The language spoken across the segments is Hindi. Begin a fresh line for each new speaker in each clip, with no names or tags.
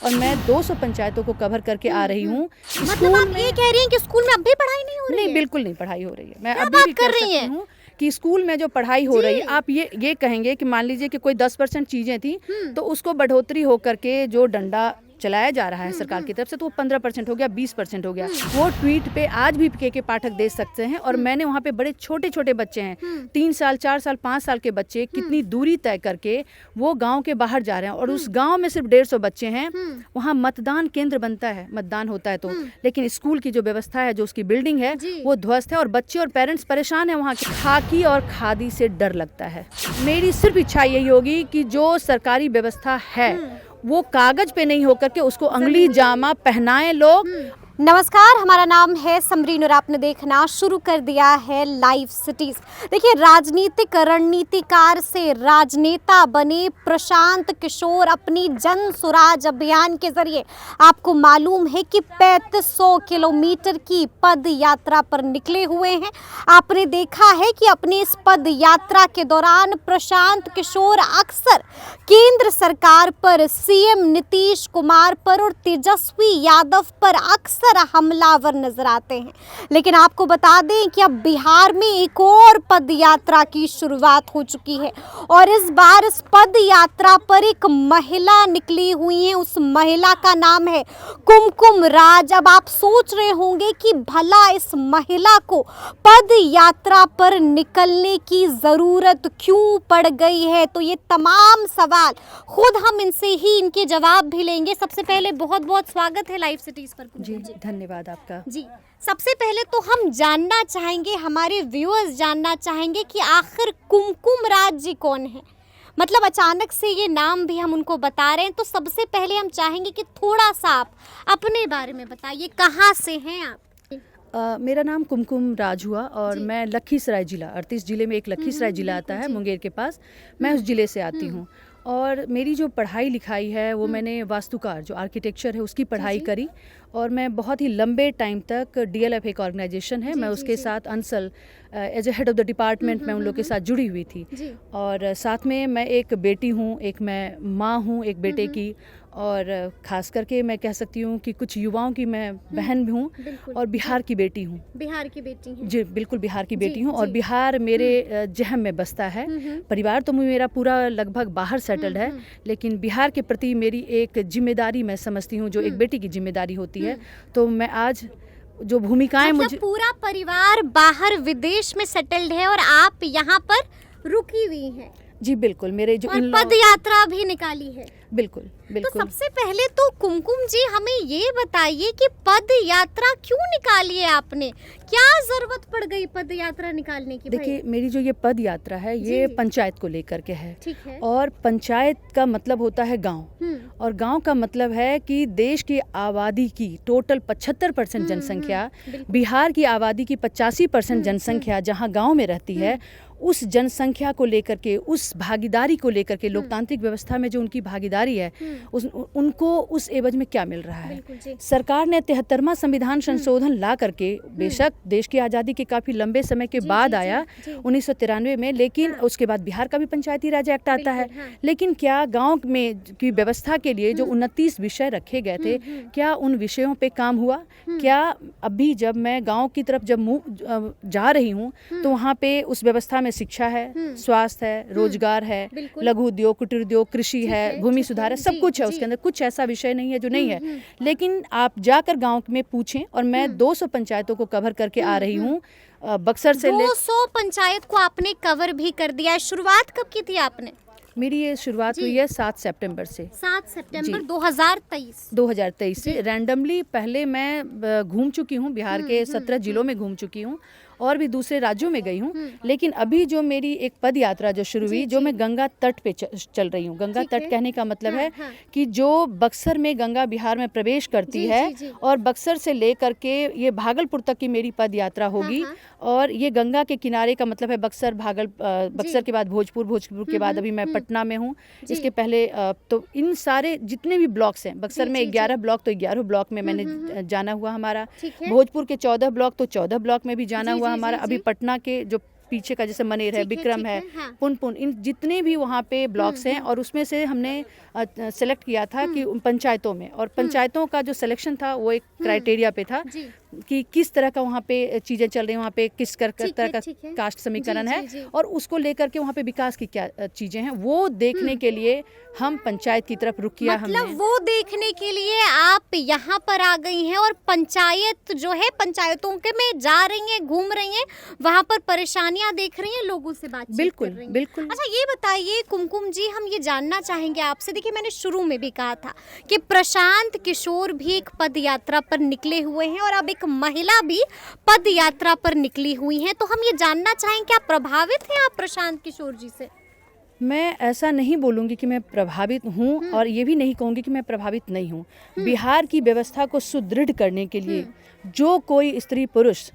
और मैं 200 पंचायतों को कवर करके आ रही हूँ।
मतलब आप ये कह रही हैं कि स्कूल में अब भी पढ़ाई नहीं हो रही है?
नहीं, बिल्कुल नहीं पढ़ाई हो रही है। मैं
क्या
अभी
बात
भी
कर
कह
रही
सकती
हैं?
हूँ कि स्कूल में जो पढ़ाई हो रही है, आप ये कहेंगे कि मान लीजिए कि कोई 10% चीजें थी तो उसको बढ़ोतरी हो करके जो डंडा चलाया जा रहा है सरकार की तरफ से, तो वो 15% हो गया, 20% हो गया। वो ट्वीट पे आज भी के पाठक देख सकते हैं। और मैंने वहाँ पे बड़े छोटे छोटे बच्चे हैं, 3 साल 4 साल 5 साल के बच्चे, कितनी दूरी तय करके वो गांव के बाहर जा रहे हैं और उस गांव में सिर्फ 150 बच्चे हैं। वहाँ मतदान केंद्र बनता है, मतदान होता है तो, लेकिन स्कूल की जो व्यवस्था है, जो उसकी बिल्डिंग है, वो ध्वस्त है और बच्चे और पेरेंट्स परेशान है। वहाँ की खाकी और खादी से डर लगता है। मेरी सिर्फ इच्छा यही होगी कि जो सरकारी व्यवस्था है वो कागज पे नहीं होकर के उसको अंगली जामा पहनाए लोग।
नमस्कार, हमारा नाम है समरीन और आपने देखना शुरू कर दिया है लाइव सिटीज। देखिए, राजनीतिक रणनीतिकार से राजनेता बने प्रशांत किशोर अपनी जन स्वराज अभियान के जरिए आपको मालूम है कि 3500 किलोमीटर की पद यात्रा पर निकले हुए हैं। आपने देखा है कि अपनी इस पद यात्रा के दौरान प्रशांत किशोर अक्सर केंद्र सरकार पर, सीएम नीतीश कुमार पर और तेजस्वी यादव पर अक्सर हमलावर नजर आते हैं। लेकिन आपको बता दें कि अब बिहार में एक और पद यात्रा की शुरुआत हो चुकी है और इस बार इस पद यात्रा पर एक महिला निकली हुई है। उस महिला का नाम है कुमकुम राज। अब आप सोच रहे होंगे कि भला इस महिला को पद यात्रा पर निकलने की जरूरत क्यों पड़ गई है, तो ये तमाम सवाल खुद हम इनसे ही इनके जवाब भी लेंगे। सबसे पहले बहुत बहुत स्वागत है लाइव सिटीज पर।
जी, धन्यवाद आपका।
जी, सबसे पहले तो हम जानना चाहेंगे, हमारे व्यूअर्स जानना चाहेंगे कि आखिर कुमकुम राज जी कौन है। मतलब अचानक से ये नाम भी हम उनको बता रहे हैं, तो सबसे पहले हम चाहेंगे कि थोड़ा सा आप अपने बारे में बताइए, कहाँ से हैं आप?
मेरा नाम कुमकुम राज हुआ और मैं लखीसराय जिला, 38 जिले में एक लखीसराय जिला आता है मुंगेर के पास, मैं उस जिले से आती हूँ। और मेरी जो पढ़ाई लिखाई है वो मैंने वास्तुकार, जो आर्किटेक्चर है, उसकी पढ़ाई करी। और मैं बहुत ही लंबे टाइम तक DLF एक ऑर्गेनाइजेशन है, मैं उसके साथ अंसल as a head of the department मैं उन लोग के साथ जुड़ी हुई थी। और साथ में मैं एक बेटी हूँ, एक मैं माँ हूँ एक बेटे की, और ख़ास करके मैं कह सकती हूँ कि कुछ युवाओं की मैं बहन भी हूँ और बिहार की बेटी हूँ।
बिहार की बेटी हैं? जी,
बिल्कुल बिहार की बेटी हूँ और बिहार मेरे जहम में बसता है। परिवार तो मेरा पूरा लगभग बाहर सेटल्ड है, लेकिन बिहार के प्रति मेरी एक जिम्मेदारी मैं समझती हूँ, जो एक बेटी की जिम्मेदारी होती है। तो मैं आज जो भूमिकाएं मुझे,
पूरा परिवार बाहर विदेश में सेटल्ड है और आप यहाँ पर रुकी हुई हैं।
जी बिल्कुल, मेरे जो
और पद यात्रा भी निकाली है।
बिल्कुल बिल्कुल।
तो सबसे पहले तो कुमकुम जी हमें ये बताइए कि पद यात्रा क्यों निकाली है आपने, क्या जरूरत पड़ गई पद यात्रा निकालने की?
देखिए, मेरी जो ये पद यात्रा है ये पंचायत को लेकर के है।
ठीक है।
और पंचायत का मतलब होता है गांव, और गांव का मतलब है कि देश की आबादी की टोटल 75% जनसंख्या, बिहार की आबादी की 85% जनसंख्या जहां गांव में रहती है, उस जनसंख्या को लेकर के, उस भागीदारी को लेकर के, लोकतांत्रिक व्यवस्था में जो उनकी भागीदारी है, उनको उस एवज में क्या मिल रहा है। सरकार ने 73वां संविधान संशोधन ला करके, बेशक देश की आज़ादी के काफ़ी लंबे समय के बाद आया 1993 में, लेकिन उसके बाद बिहार का भी पंचायती राज एक्ट आता है। लेकिन क्या गांव में की व्यवस्था के लिए जो 29 विषय रखे गए थे, क्या उन विषयों पे काम हुआ? क्या अभी जब मैं गाँव की तरफ जब जा रही हूँ तो वहाँ पे उस व्यवस्था में शिक्षा है, स्वास्थ्य है, रोजगार है, लघु उद्योग, कुटीर उद्योग, कृषि है, भूमि सुधार है, सब कुछ है उसके अंदर। कुछ ऐसा विषय नहीं है जो नहीं है। लेकिन आप जाकर गांव में पूछें, और मैं 200 पंचायतों को कवर करके आ रही हूँ, बक्सर से
200 पंचायत को आपने कवर भी कर दिया है। शुरुआत कब की थी आपने?
मेरी ये शुरुआत हुई है 7 सितंबर से।
7 सितंबर 2023
से। रैंडमली पहले मैं घूम चुकी हूँ, बिहार के 17 जिलों में घूम चुकी हूँ और भी दूसरे राज्यों में गई हूँ। लेकिन अभी जो मेरी एक पद यात्रा जो शुरू हुई, जो मैं गंगा तट पे चल रही हूँ। गंगा तट कहने का मतलब है कि जो बक्सर में गंगा बिहार में प्रवेश करती है, और बक्सर से लेकर के ये भागलपुर तक की मेरी पद यात्रा होगी। और ये गंगा के किनारे का मतलब है बक्सर, बक्सर के बाद भोजपुर, भोजपुर के बाद अभी मैं पटना में हूँ। इसके पहले तो इन सारे जितने भी ब्लॉक्स हैं, बक्सर में 11 ब्लॉक, तो 11 ब्लॉक में मैंने जाना हुआ हमारा। भोजपुर के 14 ब्लॉक, तो 14 ब्लॉक में भी जाना हुआ हमारा। अभी पटना के जो पीछे का जैसे मनेर है, विक्रम है,
हाँ।
पुनपुन, इन जितने भी वहाँ पे ब्लॉक्स हैं, और उसमें से हमने सेलेक्ट किया था कि उन पंचायतों में, और पंचायतों का जो सिलेक्शन था वो एक क्राइटेरिया पे था
जी।
कि किस तरह का वहाँ पे चीज़ें चल रही हैं, वहाँ पे किस तरह का कास्ट समीकरण है, और उसको लेकर के वहाँ पे विकास की क्या चीज़ें हैं वो देखने के लिए हम पंचायत की तरफ रुक किया।
मतलब
हमने
वो देखने के लिए आप यहाँ पर आ गई हैं और पंचायत जो है, पंचायतों के में जा रही हैं, घूम रही हैं, वहाँ पर परेशानियाँ देख रही हैं, लोगों से बातचीत
बिल्कुल
कर रही हैं।
बिल्कुल।
अच्छा ये बताइए कुमकुम जी, हम ये जानना चाहेंगे आपसे, देखिए मैंने शुरू में भी कहा था कि प्रशांत किशोर भी एक पद यात्रा पर निकले हुए हैं और अब एक महिला भी पद यात्रा पर निकली हुई हैं, तो हम ये जानना चाहेंगे क्या प्रभावित हैं आप प्रशांत किशोर जी से?
मैं ऐसा नहीं बोलूँगी कि मैं प्रभावित हूँ, और ये भी नहीं कहूँगी कि मैं प्रभावित नहीं हूँ। बिहार की व्यवस्था को सुदृढ़ करने के लिए जो कोई स्त्री पुरुष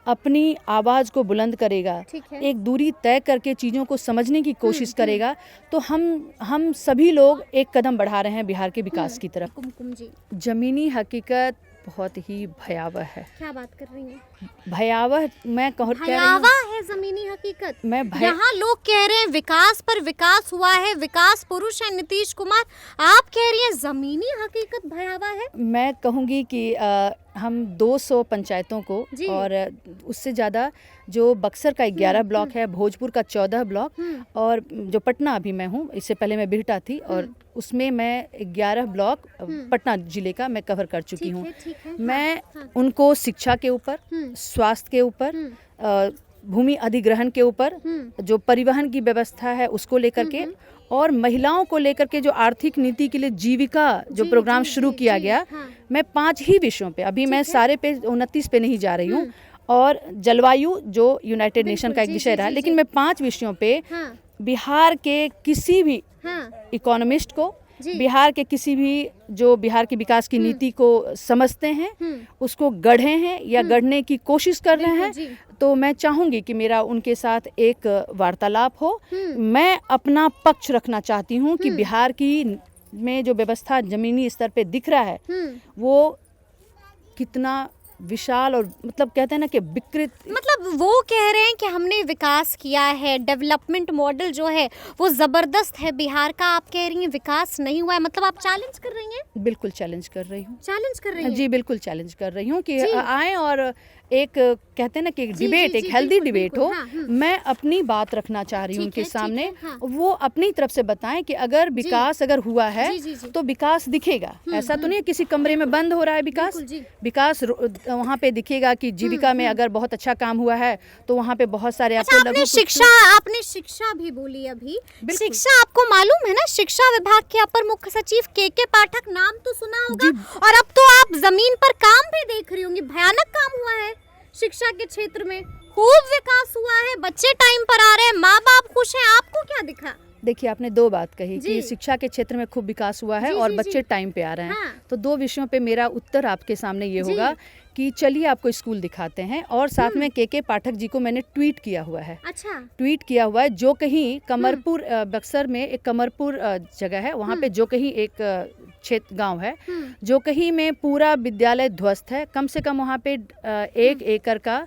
अपनी आवाज़ को बुलंद करेगा, एक दूरी तय करके चीज़ों को समझने की कोशिश करेगा, तो हम सभी लोग एक कदम बढ़ा रहे हैं बिहार के विकास की तरफ।
कुमकुम जी,
ज़मीनी हकीकत बहुत ही भयावह है।
क्या बात कर रही हैं?
भयावह मैं कह रही हूँ,
भयावह है ज़मीनी हकीकत।
मैं
यहाँ लोग कह रहे हैं विकास पर विकास हुआ है, विकास पुरुष है नीतीश कुमार, आप कह रही हैं ज़मीनी हकीकत भयावह है।
मैं कहूँगी कि हम 200 पंचायतों को और उससे ज़्यादा जो बक्सर का 11 ब्लॉक है, भोजपुर का 14 ब्लॉक, और जो पटना अभी मैं हूँ, इससे पहले मैं बिहटा थी, और उसमें मैं 11 ब्लॉक पटना जिले का मैं कवर कर चुकी हूँ। मैं उनको शिक्षा के ऊपर, स्वास्थ्य के ऊपर, भूमि अधिग्रहण के ऊपर, जो परिवहन की व्यवस्था है उसको लेकर के, और महिलाओं को लेकर के जो आर्थिक नीति के लिए जीविका जो प्रोग्राम शुरू किया गया, मैं 5 ही विषयों पे, अभी मैं सारे पे 29 पे नहीं जा रही हूँ, और जलवायु जो यूनाइटेड नेशन का एक विषय रहा, लेकिन मैं 5 विषयों पे बिहार के किसी भी इकोनॉमिस्ट को, बिहार के किसी भी जो बिहार की विकास की नीति को समझते हैं, उसको गढ़े हैं या गढ़ने की कोशिश कर रहे हैं, तो मैं चाहूँगी कि मेरा उनके साथ एक वार्तालाप हो। मैं अपना पक्ष रखना चाहती हूँ कि बिहार की में जो व्यवस्था जमीनी स्तर पे दिख रहा है वो कितना विशाल, और मतलब कहते हैं ना कि विकृत,
मतलब वो कह रहे हैं कि हमने विकास किया है, डेवलपमेंट मॉडल जो है वो ज़बरदस्त है बिहार का, आप कह रही हैं विकास नहीं हुआ है, मतलब आप चैलेंज कर रही हैं?
बिल्कुल चैलेंज कर रही हूँ।
चैलेंज कर रही हैं?
जी बिल्कुल चैलेंज कर रही हूँ कि आए और एक कहते हैं ना कि डिबेट, एक हेल्दी डिबेट हो। मैं अपनी बात रखना चाह रही हूँ उनके सामने, वो अपनी तरफ से बताएं कि अगर विकास अगर हुआ है तो विकास दिखेगा, ऐसा तो नहीं है किसी कमरे में बंद हो रहा है विकास, विकास वहाँ पे दिखेगा कि जीविका में अगर बहुत अच्छा काम हुआ है तो वहाँ पे बहुत सारे
आपको आपने शिक्षा भी बोली अभी, शिक्षा आपको मालूम है ना, शिक्षा विभाग के अपर मुख्य सचिव के पाठक, नाम तो सुना होगा, और अब तो आप जमीन पर काम भी देख रही होंगी, भयानक काम हुआ है शिक्षा के क्षेत्र में, खूब विकास हुआ है, बच्चे टाइम पर आ रहे हैं, माँ बाप खुश हैं, आपको क्या दिखा?
देखिए आपने 2 बात कही कि शिक्षा के क्षेत्र में खूब विकास हुआ है और बच्चे टाइम पे आ रहे हैं, तो 2 विषयों पे मेरा उत्तर आपके सामने ये होगा कि चलिए आपको स्कूल दिखाते हैं, और साथ में के पाठक जी को मैंने ट्वीट किया हुआ है।
अच्छा।
ट्वीट किया हुआ है, जो कहीं कमरपुर, बक्सर में एक कमरपुर जगह है, वहाँ पे जो कहीं एक क्षेत्र गांव है, जो कहीं में पूरा विद्यालय ध्वस्त है, कम से कम वहाँ पे 1 एकड़ का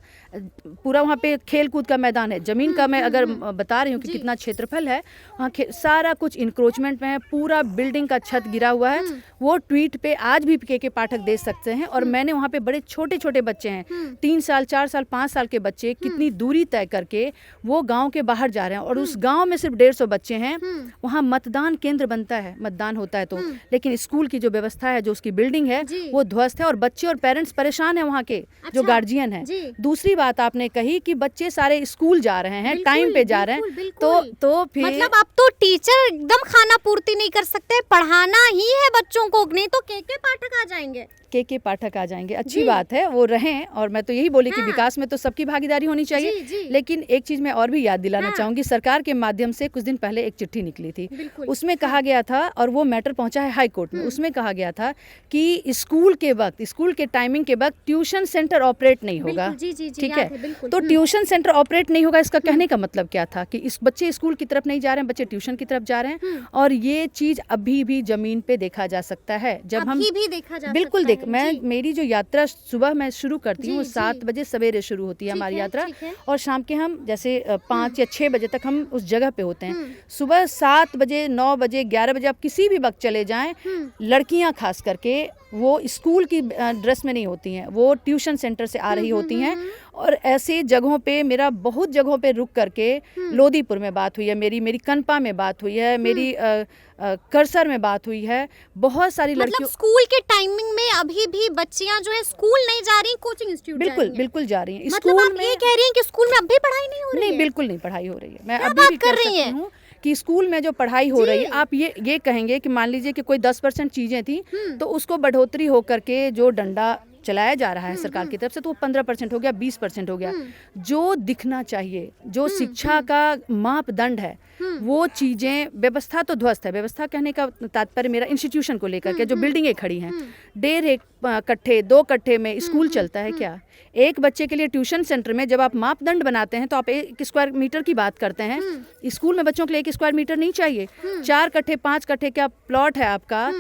पूरा वहाँ पे खेल कूद का मैदान है, जमीन का मैं अगर बता रही हूँ कि कितना क्षेत्रफल है, वहाँ सारा कुछ इंक्रोचमेंट में है, पूरा बिल्डिंग का छत गिरा हुआ है। वो ट्वीट पे आज भी के पाठक दे सकते हैं, और मैंने वहाँ पे बड़े छोटे छोटे बच्चे हैं, 3 साल 4 साल 5 साल के बच्चे, कितनी दूरी तय करके वो गांव के बाहर जा रहे हैं, और उस गांव में सिर्फ 150 बच्चे हैं, वहाँ मतदान केंद्र बनता है, मतदान होता है तो, लेकिन स्कूल की जो व्यवस्था है, जो उसकी बिल्डिंग है वो ध्वस्त है, और बच्चे और पेरेंट्स परेशान है वहाँ के जो गार्जियन है। दूसरी बात आपने कही कि बच्चे सारे स्कूल जा रहे हैं, टाइम पे जा रहे हैं, तो फिर
मतलब अब तो टीचर एकदम खाना पूर्ति नहीं कर सकते, पढ़ाना ही है बच्चों को, नहीं तो के पाठक आ जाएंगे,
के पाठक आ जाएंगे। अच्छी बात है, वो रहें, और मैं तो यही बोली कि विकास में तो सबकी भागीदारी होनी चाहिए। लेकिन एक चीज मैं और भी याद दिलाना चाहूंगी, सरकार के माध्यम से कुछ दिन पहले एक चिट्ठी निकली थी, उसमें कहा गया था, और वो मैटर पहुंचा है हाई कोर्ट में, उसमें कहा गया था कि स्कूल के वक्त, स्कूल के टाइमिंग के वक्त ट्यूशन सेंटर ऑपरेट नहीं होगा, ठीक ठीक
याद
है।
बिल्कुल।
तो ट्यूशन सेंटर ऑपरेट नहीं होगा, इसका कहने का मतलब क्या था कि इस बच्चे स्कूल की तरफ नहीं जा रहे हैं, बच्चे ट्यूशन की तरफ जा रहे हैं। और ये चीज अभी भी जमीन पे देखा जा सकता है। जब हम
अभी भी देखा जा
बिल्कुल
सकता
देख
है।
मैं
जी।
मेरी जो यात्रा सुबह मैं शुरू करती हूँ
जी,
7 बजे सवेरे शुरू होती है
ठीक
हमारी
है,
यात्रा।
ठीक है।
और शाम के हम जैसे 5 या 6 बजे तक हम उस जगह पे होते हैं। सुबह 7 बजे, 9 बजे, 11 बजे आप किसी भी वक्त चले जाएं, लड़कियां खास करके वो स्कूल की ड्रेस में नहीं होती हैं, वो ट्यूशन सेंटर से आ रही होती हैं। और ऐसे जगहों पे मेरा बहुत जगहों पे रुक करके लोदीपुर में बात हुई है, मेरी कनपा में बात हुई है, मेरी करसर में बात हुई है। बहुत सारी
मतलब
लड़कियों
स्कूल के टाइमिंग में अभी भी बच्चियां जो है स्कूल नहीं जा रही, कोचिंग इंस्टीट्यूट जा
बिल्कुल
रही हैं।
बिल्कुल जा रही हैं
मतलब
स्कूल
आप ये कह रही हैं कि स्कूल में अब भी पढ़ाई नहीं हो रही
नहीं,
है?
बिल्कुल नहीं पढ़ाई हो रही है। मैं
क्या
अभी
बात
भी
कर
कह
रही
सकती
हैं?
हूँ कि स्कूल में जो पढ़ाई हो रही है, आप ये कहेंगे कि मान लीजिए कि कोई 10% चीजें थी तो उसको बढ़ोतरी हो करके जो डंडा चलाया जा रहा है सरकार की तरफ से, तो वो 15% हो गया, 20% हो गया। जो दिखना चाहिए, जो शिक्षा का मापदंड है, वो चीजें, व्यवस्था तो ध्वस्त है। व्यवस्था कहने का तात्पर्य मेरा इंस्टीट्यूशन को लेकर के, जो बिल्डिंगें खड़ी हैं, 1.5 कट्ठे 2 कट्ठे में स्कूल चलता है क्या? एक बच्चे के लिए ट्यूशन सेंटर में जब आप मापदंड बनाते हैं तो आप 1 स्क्वायर मीटर की बात करते हैं। स्कूल में बच्चों के लिए 1 स्क्वायर मीटर नहीं चाहिए। 4 कट्ठे 5 कट्ठे का प्लॉट है आपका।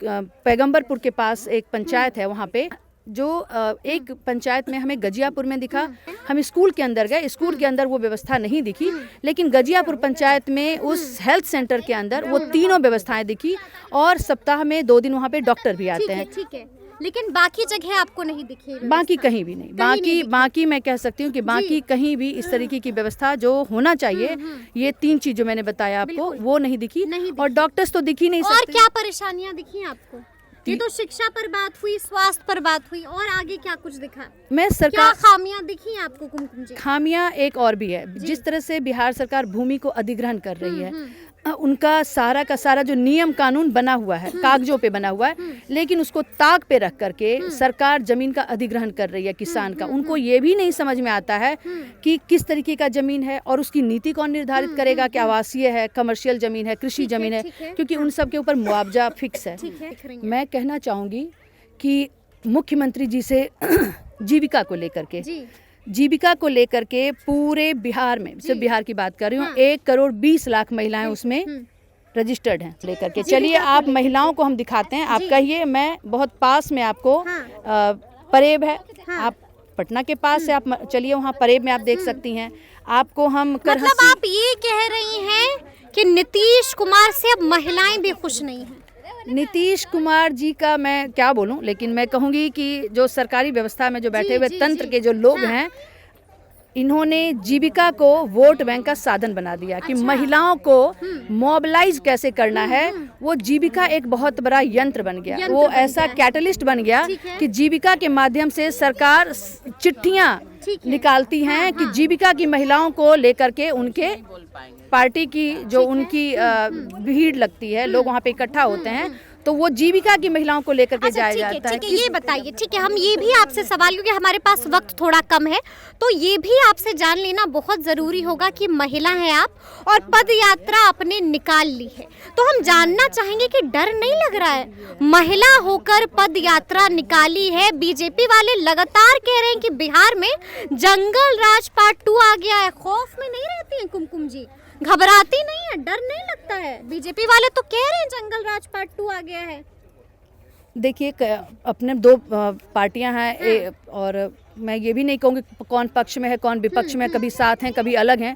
पैगंबरपुर के पास एक पंचायत है, वहाँ पे जो एक पंचायत में हमें गजियापुर में दिखा। हम स्कूल के अंदर गए, स्कूल के अंदर वो व्यवस्था नहीं दिखी, लेकिन गजियापुर पंचायत में उस हेल्थ सेंटर के अंदर वो तीनों व्यवस्थाएं दिखी। और सप्ताह में 2 दिन वहाँ पे डॉक्टर भी आते हैं।
ठीक है, लेकिन बाकी जगह आपको नहीं दिखी व्यवस्था?
बाकी कहीं भी नहीं, बाकी मैं कह सकती हूँ कि बाकी कहीं भी इस तरीके की व्यवस्था जो होना चाहिए, ये 3 चीज जो मैंने बताया आपको, वो नहीं दिखी। और डॉक्टर्स तो दिख ही नहीं
और
सकते।
क्या परेशानियां दिखी आपको? ये तो शिक्षा पर बात हुई, स्वास्थ्य पर बात हुई, और आगे क्या कुछ दिखा?
मैं
क्या
सरकार
खामियां दिखी आपको कुमकुम जी?
खामियां एक और भी है। जिस तरह से बिहार सरकार भूमि को अधिग्रहण कर रही है, उनका सारा का सारा जो नियम कानून बना हुआ है, कागजों पे बना हुआ है, लेकिन उसको ताक पे रख करके सरकार जमीन का अधिग्रहण कर रही है किसान का। उनको ये भी नहीं समझ में आता है कि किस तरीके का जमीन है और उसकी नीति कौन निर्धारित करेगा, कि आवासीय है, कमर्शियल जमीन है, कृषि जमीन है, क्योंकि उन सब के ऊपर मुआवजा फिक्स है। मैं कहना चाहूँगी कि मुख्यमंत्री जी से जीविका को लेकर के, जीविका को लेकर के पूरे बिहार में, सिर्फ बिहार की बात कर रही हूँ, 1,20,00,000 महिलाएं उसमें रजिस्टर्ड हैं लेकर के। चलिए आप महिलाओं को हम दिखाते हैं, आप कहिए। मैं बहुत पास में आपको परेब है, आप पटना के पास से आप चलिए, वहाँ परेब में आप देख सकती हैं। आपको हम
मतलब आप ये कह रही हैं कि नीतीश कुमार से अब महिलाएं भी खुश नहीं हैं?
नीतीश कुमार जी का मैं क्या बोलूं, लेकिन मैं कहूंगी कि जो सरकारी व्यवस्था में जो बैठे हुए तंत्र के जो लोग हैं, इन्होंने जीविका को वोट बैंक का साधन बना दिया। कि महिलाओं को मोबिलाइज कैसे करना है, वो जीविका एक बहुत बड़ा यंत्र बन गया। वो ऐसा कैटलिस्ट बन गया कि जीविका के माध्यम से सरकार चिट्ठियां निकालती हैं कि जीविका की महिलाओं को लेकर के उनके पार्टी की जो उनकी भीड़ लगती है, लोग वहाँ पे इकट्ठा होते हैं, तो वो जीविका की महिलाओं को लेकर के जाया जाता है।
ठीक है, ये बताइए। ठीक है, हम ये भी आपसे सवाल, क्योंकि हमारे पास वक्त थोड़ा कम है, तो ये भी आपसे जान लेना बहुत ज़रूरी होगा कि महिला हैं आप और पद यात्रा आपने निकाल ली है, तो हम जानना चाहेंगे कि डर नहीं लग रहा है? महिला होकर पद यात्रा निकाली है, बीजेपी वाले लगातार कह रहे हैं कि बिहार में जंगल राज पार्ट 2 आ गया है। खौफ में नहीं रहती हैं कुमकुम जी? घबराती नहीं है? डर नहीं लगता है? बीजेपी वाले तो कह रहे हैं जंगल राज पार्ट 2 आ गया है।
देखिए, अपने 2 पार्टियां हैं, और मैं ये भी नहीं कहूँगी कौन पक्ष में है कौन विपक्ष में है, कभी साथ हैं कभी अलग हैं।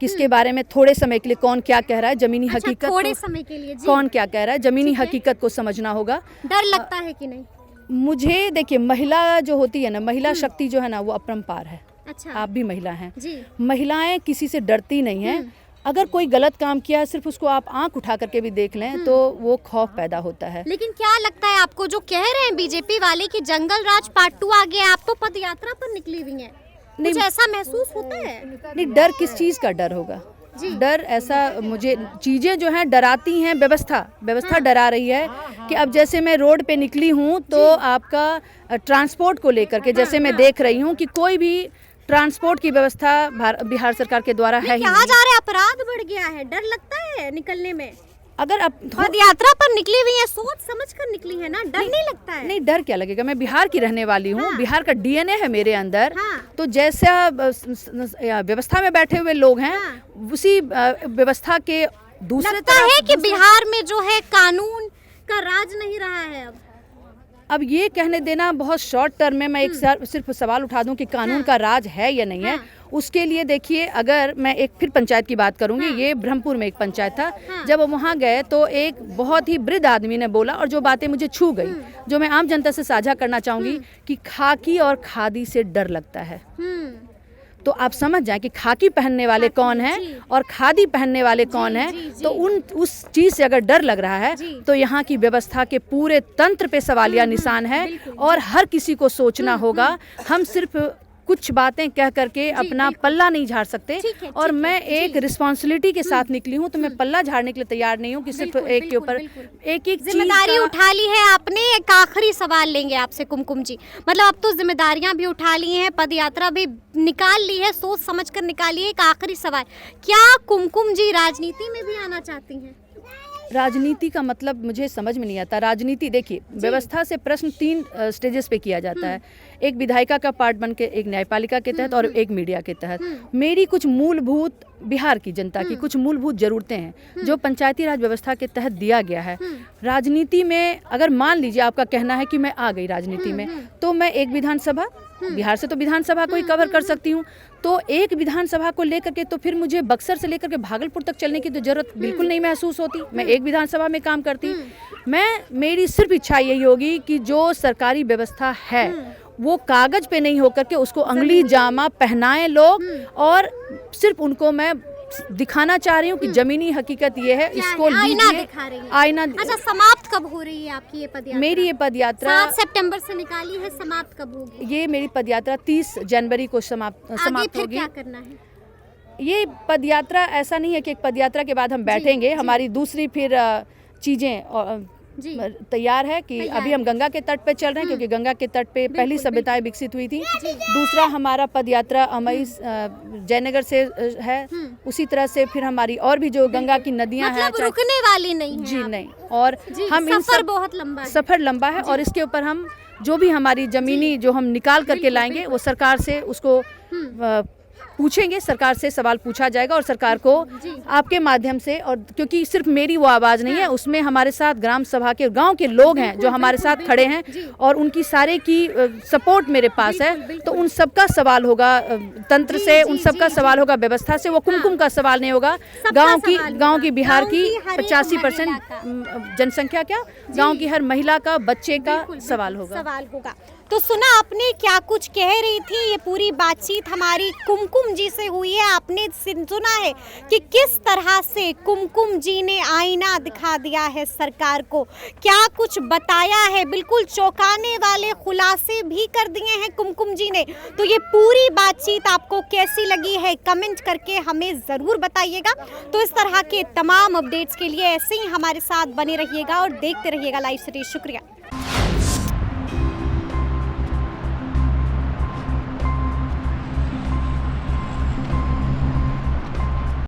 किसके बारे में थोड़े समय के लिए कौन क्या कह रहा है, जमीनी हकीकत
थोड़े समय के लिए
कौन क्या कह रहा है, जमीनी हकीकत को समझना होगा।
डर लगता है कि नहीं?
मुझे देखिए, महिला जो होती है ना, महिला शक्ति जो है ना, वो अपरंपार है।
अच्छा,
आप भी महिला हैं।
जी।
महिलाएं किसी से डरती नहीं हैं। अगर कोई गलत काम किया है, सिर्फ उसको आप आंख उठा करके भी देख लें तो वो खौफ पैदा होता है।
लेकिन क्या लगता है आपको, जो कह रहे हैं बीजेपी वाले कि जंगल राज पार्ट 2 आ गया, आप तो पद यात्रा पर निकली हुई हैं, कुछ ऐसा महसूस होता है?
नहीं, डर किस चीज का डर होगा? डर ऐसा, मुझे चीजें जो हैं डराती हैं, व्यवस्था डरा रही है। कि अब जैसे मैं रोड पे निकली हूँ तो आपका ट्रांसपोर्ट को लेकर के, जैसे मैं देख रही हूँ कि कोई भी ट्रांसपोर्ट की व्यवस्था बिहार सरकार के द्वारा है ही
कहा जा रहा है अपराध बढ़ गया है, डर लगता है निकलने में?
अगर आप
पद यात्रा पर निकली हुई है, सोच समझ कर निकली है ना, डर नहीं लगता है?
नहीं, डर क्या लगेगा, मैं बिहार की रहने वाली हूँ।
हाँ।
बिहार का डीएनए है मेरे अंदर।
हाँ।
तो जैसा व्यवस्था में बैठे हुए लोग हैं,
हाँ।
उसी व्यवस्था के दूसरे
लगता है कि बिहार में जो है कानून का राज नहीं रहा है
अब ये कहने देना बहुत शॉर्ट टर्म में। मैं एक सिर्फ सवाल उठा दूं कि कानून का राज है या नहीं है। उसके लिए देखिए, अगर मैं एक फिर पंचायत की बात करूंगी, ये ब्रह्मपुर में एक पंचायत था। जब हम वहाँ गए तो एक बहुत ही वृद्ध आदमी ने बोला, और जो बातें मुझे छू गई, जो मैं आम जनता से साझा करना चाहूंगी, कि खाकी और खादी से डर लगता है। तो आप समझ जाएं कि खाकी पहनने वाले कौन हैं और खादी पहनने वाले कौन हैं। तो उस चीज से अगर डर लग रहा है तो यहाँ की व्यवस्था के पूरे तंत्र पे सवालिया निशान है, और हर किसी को सोचना होगा। हम सिर्फ कुछ बातें कह करके अपना पल्ला नहीं झाड़ सकते। और मैं एक रिस्पॉन्सिबिलिटी के साथ निकली हूँ, तो मैं पल्ला झाड़ने के लिए तैयार नहीं हूँ कि सिर्फ एक के ऊपर एक
जिम्मेदारी उठा ली है आपने। एक आखिरी सवाल लेंगे आपसे कुमकुम जी, मतलब अब तो जिम्मेदारियां भी उठा ली हैं, पद यात्रा भी निकाल ली है, सोच समझ कर निकाली है। एक आखिरी सवाल, क्या कुमकुम जी राजनीति में भी आना चाहती हैं?
राजनीति का मतलब मुझे समझ में नहीं आता। राजनीति देखिए, व्यवस्था से प्रश्न 3 स्टेजेस पे किया जाता है। एक विधायिका का पार्ट बन के, एक न्यायपालिका के तहत और एक मीडिया के तहत। मेरी कुछ मूलभूत, बिहार की जनता की कुछ मूलभूत जरूरतें हैं जो पंचायती राज व्यवस्था के तहत दिया गया है। राजनीति में अगर मान लीजिए आपका कहना है कि मैं आ गई राजनीति में, तो मैं एक विधानसभा, बिहार से तो विधानसभा को ही कवर कर सकती हूँ। तो एक विधानसभा को लेकर के तो फिर मुझे बक्सर से लेकर के भागलपुर तक चलने की तो जरूरत बिल्कुल नहीं महसूस होती। मैं एक विधानसभा में काम करती। मेरी सिर्फ इच्छा यही होगी कि जो सरकारी व्यवस्था है वो कागज पे नहीं होकर के उसको अंगली जामा पहनाएं लोग, और सिर्फ उनको मैं दिखाना चाह रही हूँ कि जमीनी हकीकत ये है, इसको लीजिए। आईना।
अच्छा, समाप्त कब हो रही है आपकी ये पदयात्रा?
मेरी ये पदयात्रा
7 सितंबर से निकाली है, समाप्त कब होगी?
ये मेरी पदयात्रा 30 जनवरी को समाप्त होगी।
क्या करना है?
ये पदयात्रा ऐसा नहीं है कि एक पदयात्रा के बाद हम बैठेंगे। हमारी दूसरी फिर चीजें तैयार है कि अभी हम गंगा के तट पे चल रहे हैं, क्योंकि गंगा के तट पे पहली सभ्यताएं विकसित हुई थी। दूसरा हमारा पदयात्रा अमई जयनगर से है। उसी तरह से फिर हमारी और भी जो गंगा की नदियां हैं,
मतलब रुकने वाली नहीं है।
जी नहीं। और हम
सफर बहुत लंबा है।
सफर लंबा है, और इसके ऊपर हम जो भी हमारी जमीनी जो हम निकाल करके लाएंगे, वो सरकार से उसको पूछेंगे। सरकार से सवाल पूछा जाएगा, और सरकार को आपके माध्यम से, और क्योंकि सिर्फ मेरी वो आवाज़ नहीं है, उसमें हमारे साथ ग्राम सभा के गांव के लोग हैं जो हमारे साथ खड़े हैं, और उनकी सारे की सपोर्ट मेरे पास है। तो उन सबका सवाल होगा तंत्र से, उन सबका सवाल होगा व्यवस्था से। वो कुमकुम का सवाल नहीं होगा। गाँव की बिहार की 85% जनसंख्या, क्या गाँव की हर महिला का, बच्चे का सवाल होगा।
तो सुना आपने क्या कुछ कह रही थी। ये पूरी बातचीत हमारी कुमकुम जी से हुई है। आपने सुना है कि किस तरह से कुमकुम जी ने आईना दिखा दिया है सरकार को, क्या कुछ बताया है। बिल्कुल चौंकाने वाले खुलासे भी कर दिए हैं कुमकुम जी ने। तो ये पूरी बातचीत आपको कैसी लगी है, कमेंट करके हमें ज़रूर बताइएगा। तो इस तरह के तमाम अपडेट्स के लिए ऐसे ही हमारे साथ बने रहिएगा और देखते रहिएगा लाइव सिटी। शुक्रिया।